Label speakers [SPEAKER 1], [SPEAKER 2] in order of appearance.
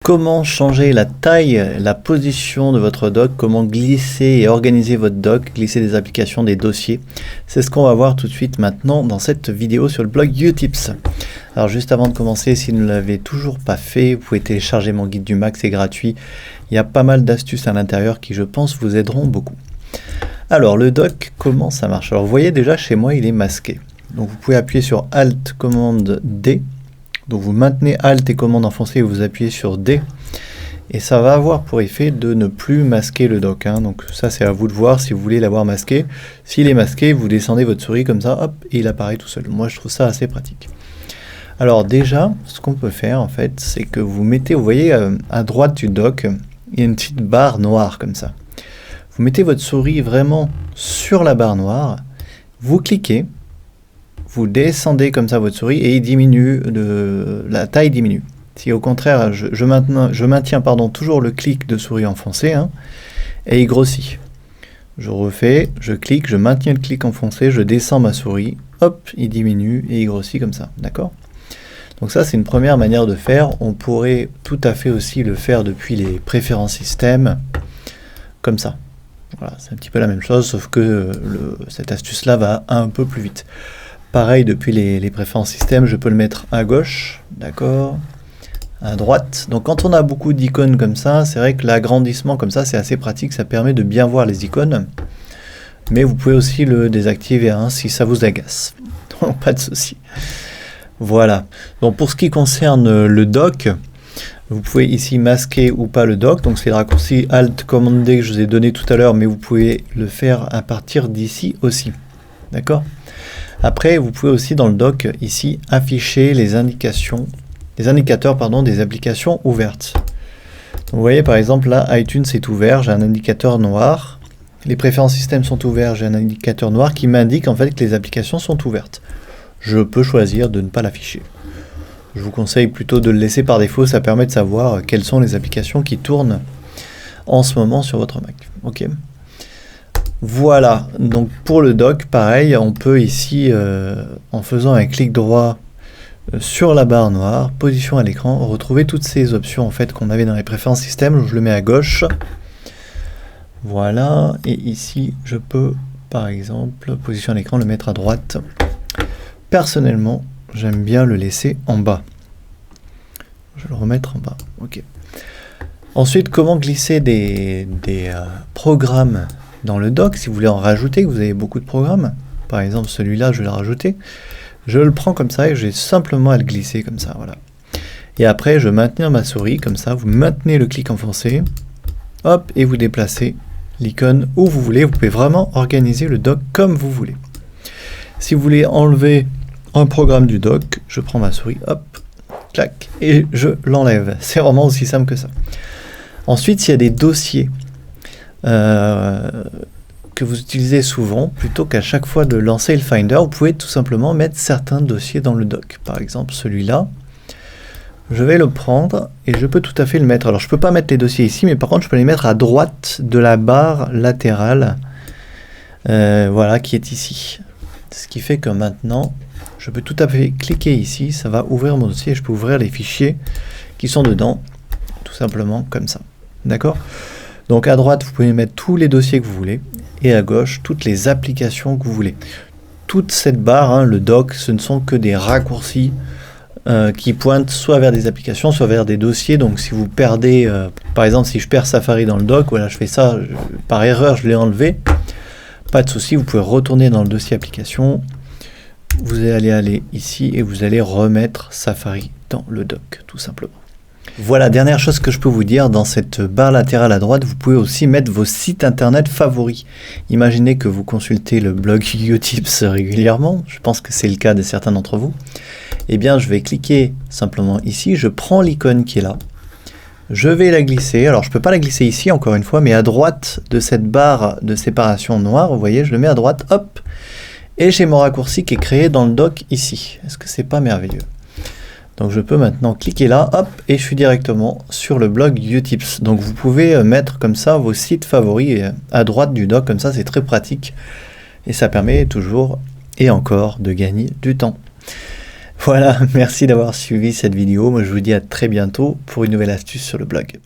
[SPEAKER 1] Comment changer la taille, la position de votre doc, comment glisser et organiser votre doc, glisser des applications, des dossiers. C'est ce qu'on va voir tout de suite maintenant dans cette vidéo sur le blog Utips. Alors juste avant de commencer, si vous ne l'avez toujours pas fait, vous pouvez télécharger mon guide du Mac, c'est gratuit. Il y a pas mal d'astuces à l'intérieur qui je pense vous aideront beaucoup. Alors le doc, comment ça marche? Alors vous voyez déjà chez moi il est masqué. Donc vous pouvez appuyer sur Alt, commande D. Donc vous maintenez Alt et commande enfoncée et vous appuyez sur D. Et ça va avoir pour effet de ne plus masquer le doc. Donc ça c'est à vous de voir si vous voulez l'avoir masqué. S'il est masqué, vous descendez votre souris comme ça, hop, et il apparaît tout seul. Moi je trouve ça assez pratique. Alors déjà, ce qu'on peut faire en fait, c'est que vous mettez, vous voyez à droite du doc, il y a une petite barre noire comme ça. Vous mettez votre souris vraiment sur la barre noire, vous cliquez, vous descendez comme ça votre souris et il diminue, la taille diminue. Si au contraire, je maintiens toujours le clic de souris enfoncé et il grossit. Je refais, je clique, je maintiens le clic enfoncé, je descends ma souris, hop, il diminue et il grossit comme ça, d'accord ? Donc ça c'est une première manière de faire. On pourrait tout à fait aussi le faire depuis les préférences système, comme ça. Voilà, c'est un petit peu la même chose, sauf que cette astuce-là va un peu plus vite. Pareil, depuis les préférences système, je peux le mettre à gauche, d'accord, à droite. Donc quand on a beaucoup d'icônes comme ça, c'est vrai que l'agrandissement comme ça, c'est assez pratique, ça permet de bien voir les icônes. Mais vous pouvez aussi le désactiver si ça vous agace. Donc pas de souci. Voilà. Donc pour ce qui concerne le doc, vous pouvez ici masquer ou pas le doc. Donc c'est le raccourci Alt commande D que je vous ai donné tout à l'heure, mais vous pouvez le faire à partir d'ici aussi. D'accord ? Après, vous pouvez aussi dans le doc, ici, afficher les indicateurs des applications ouvertes. Donc, vous voyez par exemple là, iTunes est ouvert, j'ai un indicateur noir. Les préférences système sont ouvertes, j'ai un indicateur noir qui m'indique en fait que les applications sont ouvertes. Je peux choisir de ne pas l'afficher. Je vous conseille plutôt de le laisser par défaut, ça permet de savoir quelles sont les applications qui tournent en ce moment sur votre Mac. Ok. Voilà, donc pour le doc, pareil, on peut ici, en faisant un clic droit sur la barre noire, position à l'écran, retrouver toutes ces options en fait qu'on avait dans les préférences système. Je le mets à gauche. Voilà, et ici, je peux, par exemple, position à l'écran, le mettre à droite. Personnellement, j'aime bien le laisser en bas. Je vais le remettre en bas, ok. Ensuite, comment glisser des programmes dans le doc, si vous voulez en rajouter, que vous avez beaucoup de programmes, par exemple celui-là, je vais le rajouter, je le prends comme ça et j'ai simplement à le glisser comme ça, voilà. Et après, je maintiens ma souris, comme ça, vous maintenez le clic enfoncé, hop, et vous déplacez l'icône où vous voulez. Vous pouvez vraiment organiser le doc comme vous voulez. Si vous voulez enlever un programme du doc, je prends ma souris, hop, clac, et je l'enlève. C'est vraiment aussi simple que ça. Ensuite, s'il y a des dossiers que vous utilisez souvent, plutôt qu'à chaque fois de lancer le Finder, vous pouvez tout simplement mettre certains dossiers dans le doc. Par exemple, celui-là, je vais le prendre et je peux tout à fait le mettre. Alors, je ne peux pas mettre les dossiers ici, mais par contre, je peux les mettre à droite de la barre latérale, voilà, qui est ici. Ce qui fait que maintenant, je peux tout à fait cliquer ici, ça va ouvrir mon dossier et je peux ouvrir les fichiers qui sont dedans, tout simplement comme ça. D'accord ? Donc à droite, vous pouvez mettre tous les dossiers que vous voulez, et à gauche, toutes les applications que vous voulez. Toute cette barre, le doc, ce ne sont que des raccourcis qui pointent soit vers des applications, soit vers des dossiers. Donc si vous perdez, par exemple, si je perds Safari dans le doc, voilà, je fais ça, par erreur, je l'ai enlevé. Pas de souci, vous pouvez retourner dans le dossier application. Vous allez aller ici et vous allez remettre Safari dans le doc, tout simplement. Voilà, dernière chose que je peux vous dire, dans cette barre latérale à droite, vous pouvez aussi mettre vos sites internet favoris. Imaginez que vous consultez le blog Utips régulièrement, je pense que c'est le cas de certains d'entre vous. Eh bien, je vais cliquer simplement ici, je prends l'icône qui est là, je vais la glisser. Alors, je ne peux pas la glisser ici, encore une fois, mais à droite de cette barre de séparation noire, vous voyez, je le mets à droite, hop, et j'ai mon raccourci qui est créé dans le doc ici. Est-ce que c'est pas merveilleux ? Donc je peux maintenant cliquer là, hop, et je suis directement sur le blog Utips. Donc vous pouvez mettre comme ça vos sites favoris à droite du doc, comme ça c'est très pratique. Et ça permet toujours et encore de gagner du temps. Voilà, merci d'avoir suivi cette vidéo. Moi, je vous dis à très bientôt pour une nouvelle astuce sur le blog.